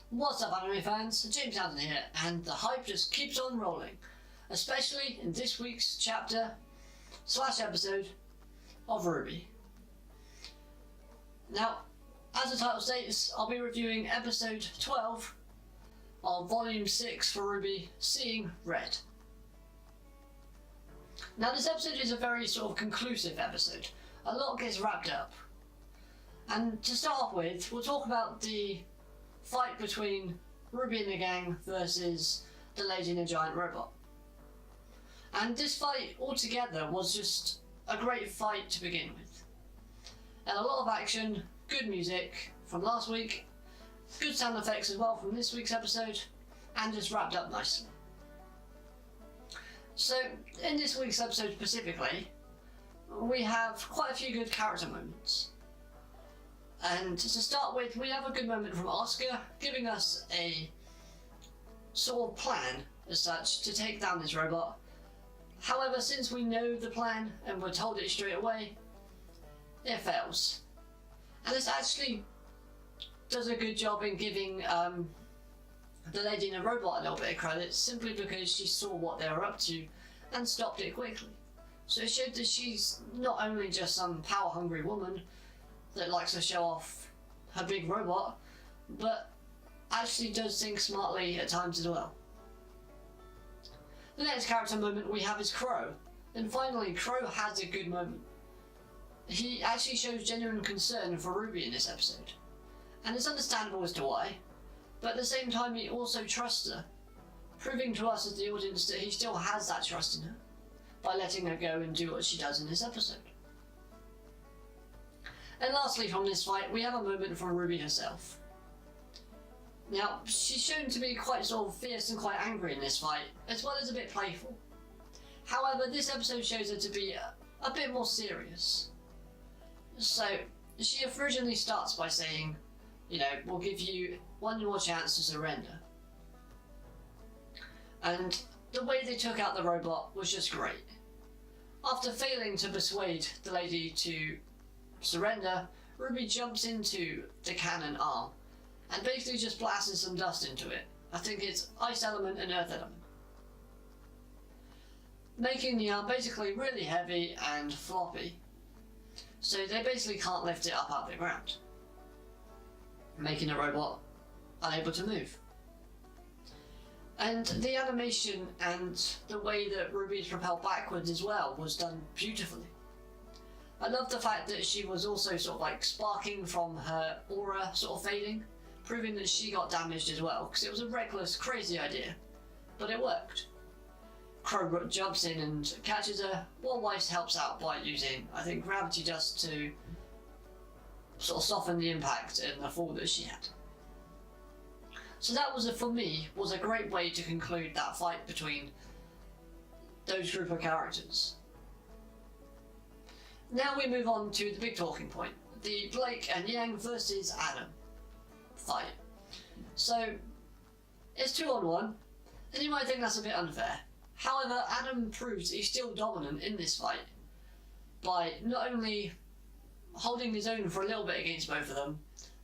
What's up, anime fans? James Alden here, and the hype just keeps on rolling, especially in this week's chapter / episode of RWBY. Now, as the title states, I'll be reviewing episode 12 of Volume 6 for RWBY, Seeing Red. Now, this episode is a very sort of conclusive episode. A lot gets wrapped up. And to start off with, we'll talk about the fight between RWBY and the gang versus the lady and the giant robot. And this fight altogether was just a great fight to begin with. And a lot of action, good music from last week, good sound effects as well from this week's episode, and just wrapped up nicely. So, in this week's episode specifically, we have quite a few good character moments. And to start with, we have a good moment from Oscar, giving us a sort of plan, as such, to take down this robot. However, since we know the plan and we're told it straight away, it fails. And this actually does a good job in giving the lady in the robot a little bit of credit, simply because she saw what they were up to and stopped it quickly. So it showed that she's not only just some power-hungry woman that likes to show off her big robot, but actually does think smartly at times as well. The next character moment we have is Crow, and finally Crow has a good moment. He actually shows genuine concern for RWBY in this episode, and it's understandable as to why, but at the same time he also trusts her, proving to us as the audience that he still has that trust in her, by letting her go and do what she does in this episode. And lastly from this fight, we have a moment from RWBY herself. Now, she's shown to be quite sort of fierce and quite angry in this fight, as well as a bit playful. However, this episode shows her to be a bit more serious. So, she originally starts by saying, we'll give you one more chance to surrender. And the way they took out the robot was just great. After failing to persuade the lady to surrender, RWBY jumps into the cannon arm and basically just blasts some dust into it. I think it's ice element and earth element, making the arm basically really heavy and floppy, so they basically can't lift it up out of the ground, making the robot unable to move. And the animation and the way that RWBY is propelled backwards as well was done beautifully. I love the fact that she was also sort of like sparking from her aura sort of fading, proving that she got damaged as well, because it was a reckless, crazy idea, but it worked. Crow jumps in and catches her, while Weiss helps out by using, I think, gravity dust to sort of soften the impact and the fall that she had. So that was, for me, was a great way to conclude that fight between those group of characters. Now we move on to the big talking point, the Blake and Yang versus Adam fight. So, it's 2-on-1, and you might think that's a bit unfair. However, Adam proves he's still dominant in this fight by not only holding his own for a little bit against both of them,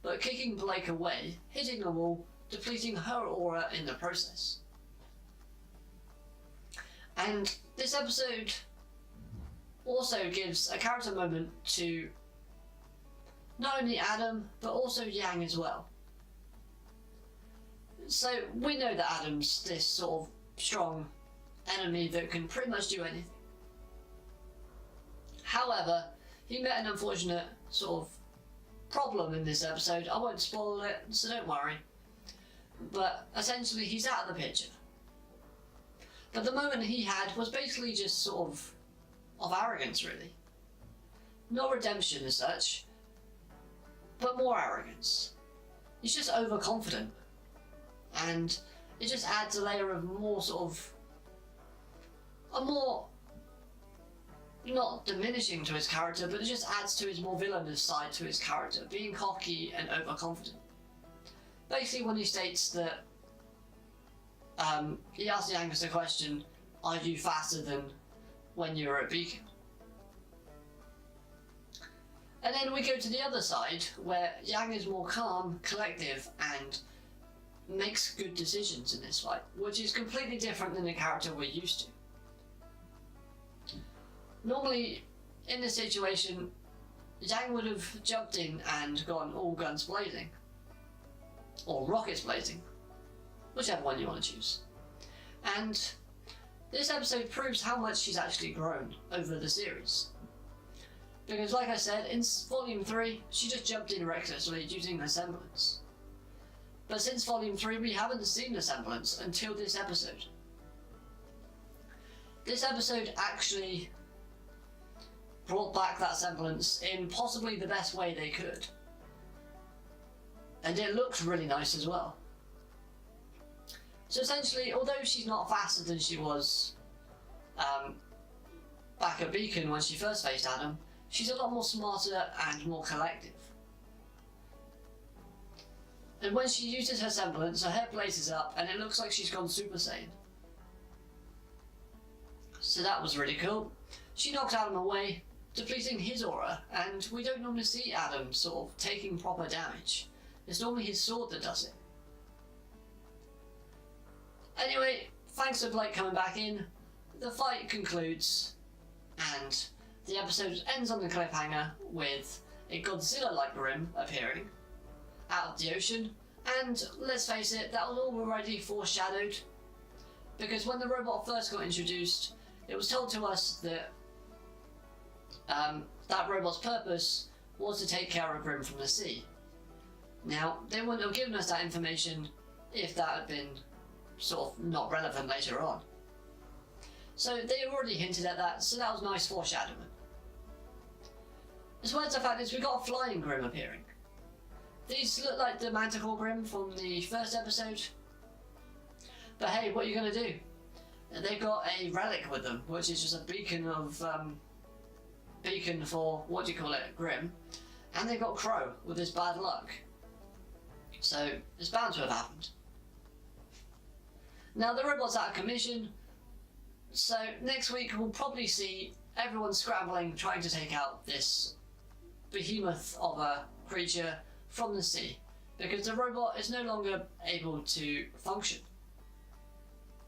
but kicking Blake away, hitting the wall, depleting her aura in the process. And this episode also gives a character moment to not only Adam, but also Yang as well. So we know that Adam's this sort of strong enemy that can pretty much do anything. However, he met an unfortunate sort of problem in this episode. I won't spoil it, so don't worry. But essentially he's out of the picture. But the moment he had was basically just sort of arrogance, really. Not redemption as such, but more arrogance. He's just overconfident, and it just adds a layer of more sort of a more, not diminishing to his character, but it just adds to his more villainous side to his character, being cocky and overconfident. Basically, when he states that he asks the Angus the question, "Are you faster than when you were at Beacon?" And then we go to the other side, where Yang is more calm, collective, and makes good decisions in this fight, which is completely different than the character we're used to. Normally, in this situation, Yang would have jumped in and gone all guns blazing. Or rockets blazing. Whichever one you want to choose. And this episode proves how much she's actually grown over the series. Because like I said, in Volume 3, she just jumped in recklessly using her semblance. But since Volume 3, we haven't seen the semblance until this episode. This episode actually brought back that semblance in possibly the best way they could. And it looks really nice as well. So essentially, although she's not faster than she was back at Beacon when she first faced Adam, she's a lot more smarter and more collective. And when she uses her semblance, her hair blazes up and it looks like she's gone Super Saiyan. So that was really cool. She knocked Adam away, depleting his aura, and we don't normally see Adam sort of taking proper damage. It's normally his sword that does it. Anyway, thanks to Blake coming back in, the fight concludes, and the episode ends on the cliffhanger with a Godzilla-like Grim appearing out of the ocean, and let's face it, that was all already foreshadowed, because when the robot first got introduced, it was told to us that that robot's purpose was to take care of Grim from the sea. Now, they wouldn't have given us that information if that had been sort of not relevant later on. So they already hinted at that, so that was nice foreshadowing. As well as the fact is we got a flying Grim appearing. These look like the Manticore Grim from the first episode. But hey, what are you going to do? They've got a relic with them, which is just a beacon of beacon for, what do you call it, Grim. And they've got Crow with his bad luck. So it's bound to have happened. Now the robot's out of commission, so next week we'll probably see everyone scrambling trying to take out this behemoth of a creature from the sea, because the robot is no longer able to function,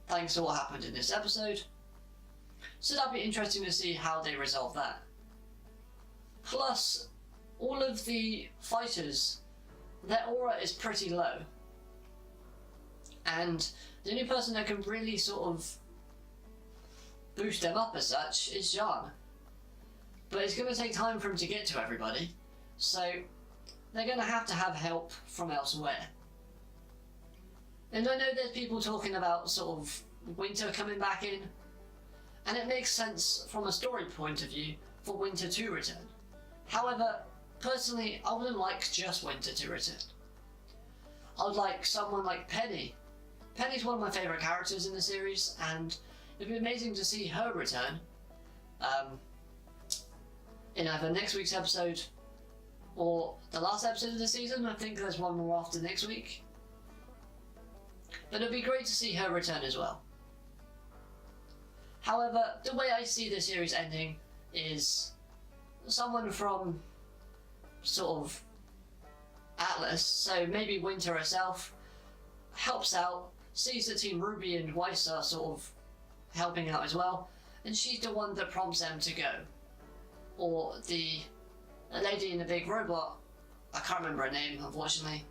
thanks to what happened in this episode. So that'll be interesting to see how they resolve that. Plus, all of the fighters, their aura is pretty low, and the only person that can really sort of boost them up as such is Jean. But it's going to take time for him to get to everybody, so they're going to have help from elsewhere. And I know there's people talking about sort of Winter coming back in, and it makes sense from a story point of view for Winter to return. However, personally, I wouldn't like just Winter to return. I would like someone like Penny. Penny's one of my favourite characters in the series, and it'd be amazing to see her return in either next week's episode or the last episode of the season. I think there's one more after next week. But it'd be great to see her return as well. However, the way I see the series ending is someone from sort of Atlas, so maybe Winter herself, helps out, sees that Team RWBY and Weiss are sort of helping out as well, and she's the one that prompts them to go. Or the lady in the big robot, I can't remember her name unfortunately,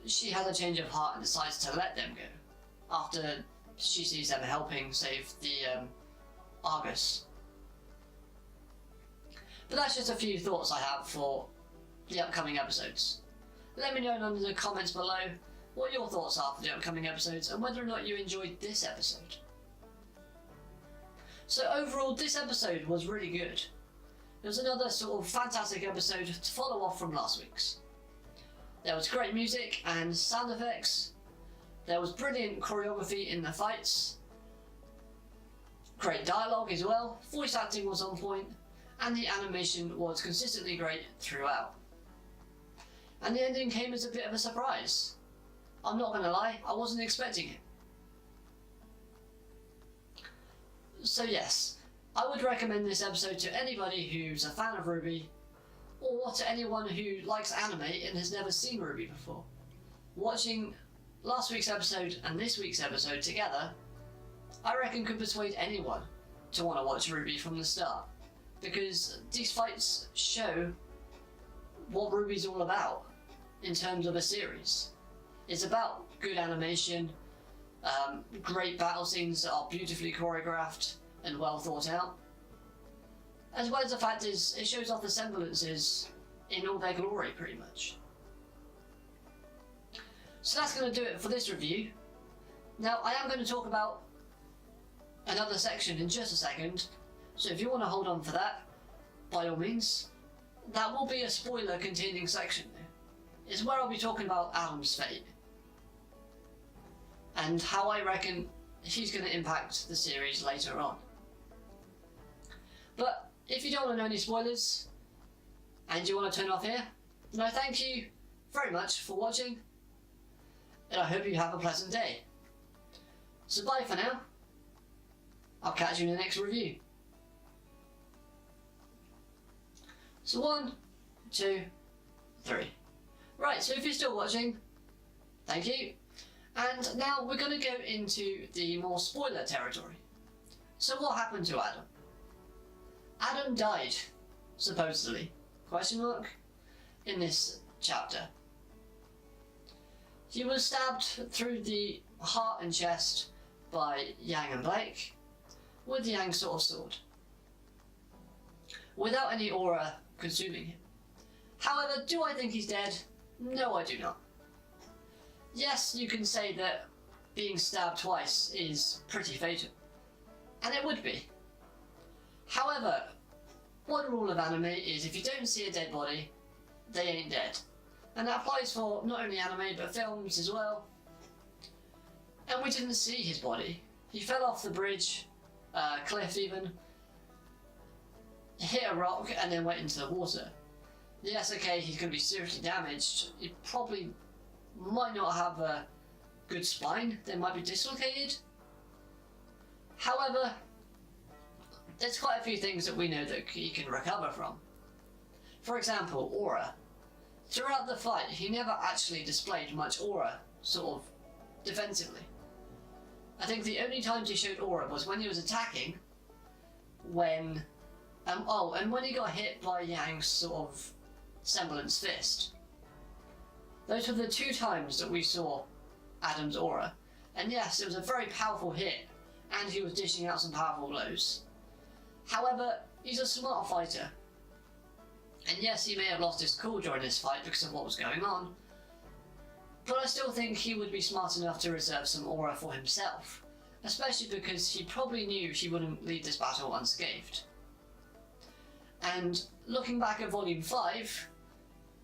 she has a change of heart and decides to let them go after she sees them helping save the Argus. But that's just a few thoughts I have for the upcoming episodes. Let me know in the comments below what your thoughts are for the upcoming episodes and whether or not you enjoyed this episode. So overall, this episode was really good. It was another sort of fantastic episode to follow off from last week's. There was great music and sound effects. There was brilliant choreography in the fights. Great dialogue as well. Voice acting was on point. And the animation was consistently great throughout. And the ending came as a bit of a surprise. I'm not gonna lie, I wasn't expecting it. So yes, I would recommend this episode to anybody who's a fan of RWBY, or to anyone who likes anime and has never seen RWBY before. Watching last week's episode and this week's episode together, I reckon could persuade anyone to want to watch RWBY from the start, because these fights show what RWBY's all about in terms of a series. It's about good animation, great battle scenes that are beautifully choreographed and well thought out, as well as the fact is it shows off the semblances in all their glory pretty much. So that's going to do it for this review. Now I am going to talk about another section in just a second, so if you want to hold on for that, by all means. That will be a spoiler containing section. It's where I'll be talking about Adam's fate and how I reckon he's going to impact the series later on. But if you don't want to know any spoilers and you want to turn off here, then I thank you very much for watching, and I hope you have a pleasant day. So bye for now. I'll catch you in the next review. So 1, 2, 3. Right, so if you're still watching, thank you. And now we're going to go into the more spoiler territory. So what happened to Adam? Adam died, supposedly, question mark, in this chapter. He was stabbed through the heart and chest by Yang and Blake with the Yang sort of sword, without any aura consuming him. However, do I think he's dead? No, I do not. Yes, you can say that being stabbed twice is pretty fatal, and it would be. However, one rule of anime is if you don't see a dead body, they ain't dead. And that applies for not only anime but films as well. And we didn't see his body. He fell off the bridge, cliff even, hit a rock and then went into the water. Yes, okay, he's going to be seriously damaged. He probably might not have a good spine. They might be dislocated. However, there's quite a few things that we know that he can recover from. For example, aura. Throughout the fight, he never actually displayed much aura, sort of defensively. I think the only times he showed aura was when he was attacking, when and when he got hit by Yang's sort of semblance fist. Those were the 2 times that we saw Adam's aura. And yes, it was a very powerful hit, and he was dishing out some powerful blows. However, he's a smart fighter. And yes, he may have lost his cool during this fight because of what was going on, but I still think he would be smart enough to reserve some aura for himself, especially because he probably knew he wouldn't leave this battle unscathed. And looking back at Volume 5,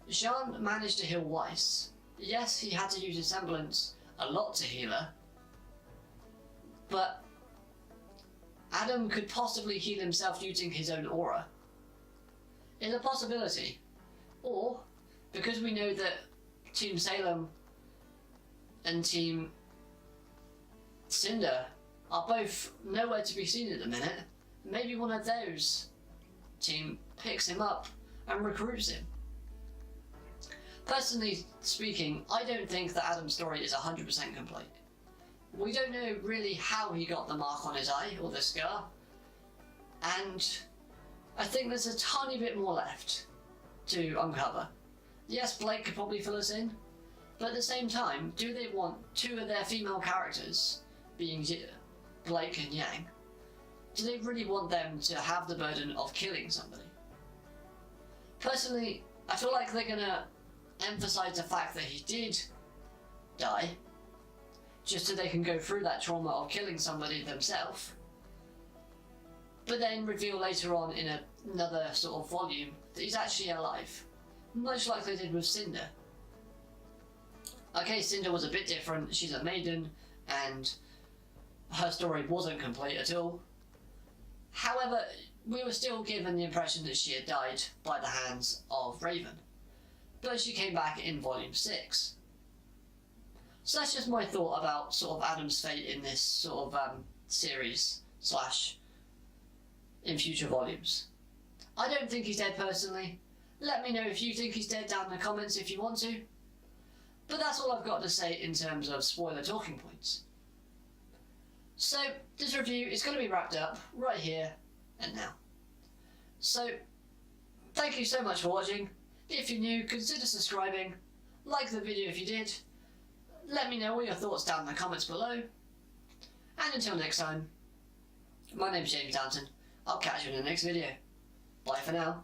Jean managed to heal Weiss. Yes, he had to use his semblance a lot to heal her, but Adam could possibly heal himself using his own aura. It's a possibility. Or, because we know that Team Salem and Team Cinder are both nowhere to be seen at the minute, maybe one of those team picks him up and recruits him. Personally speaking, I don't think that Adam's story is 100% complete. We don't know really how he got the mark on his eye, or the scar, and I think there's a tiny bit more left to uncover. Yes, Blake could probably fill us in, but at the same time, do they want 2 of their female characters, being Blake and Yang, do they really want them to have the burden of killing somebody? Personally, I feel like they're gonna emphasize the fact that he did die, just so they can go through that trauma of killing somebody themselves, but then reveal later on in another sort of volume that he's actually alive, much like they did with Cinder. Okay, Cinder was a bit different, she's a maiden, and her story wasn't complete at all. However, we were still given the impression that she had died by the hands of Raven, but she came back in Volume 6. So that's just my thought about sort of Adam's fate in this sort of series / in future volumes. I don't think he's dead personally. Let me know if you think he's dead down in the comments if you want to. But that's all I've got to say in terms of spoiler talking points. So this review is going to be wrapped up right here and now. So thank you so much for watching. If you're new, consider subscribing, like the video if you did, let me know all your thoughts down in the comments below, and until next time, my name's James Danton. I'll catch you in the next video. Bye for now.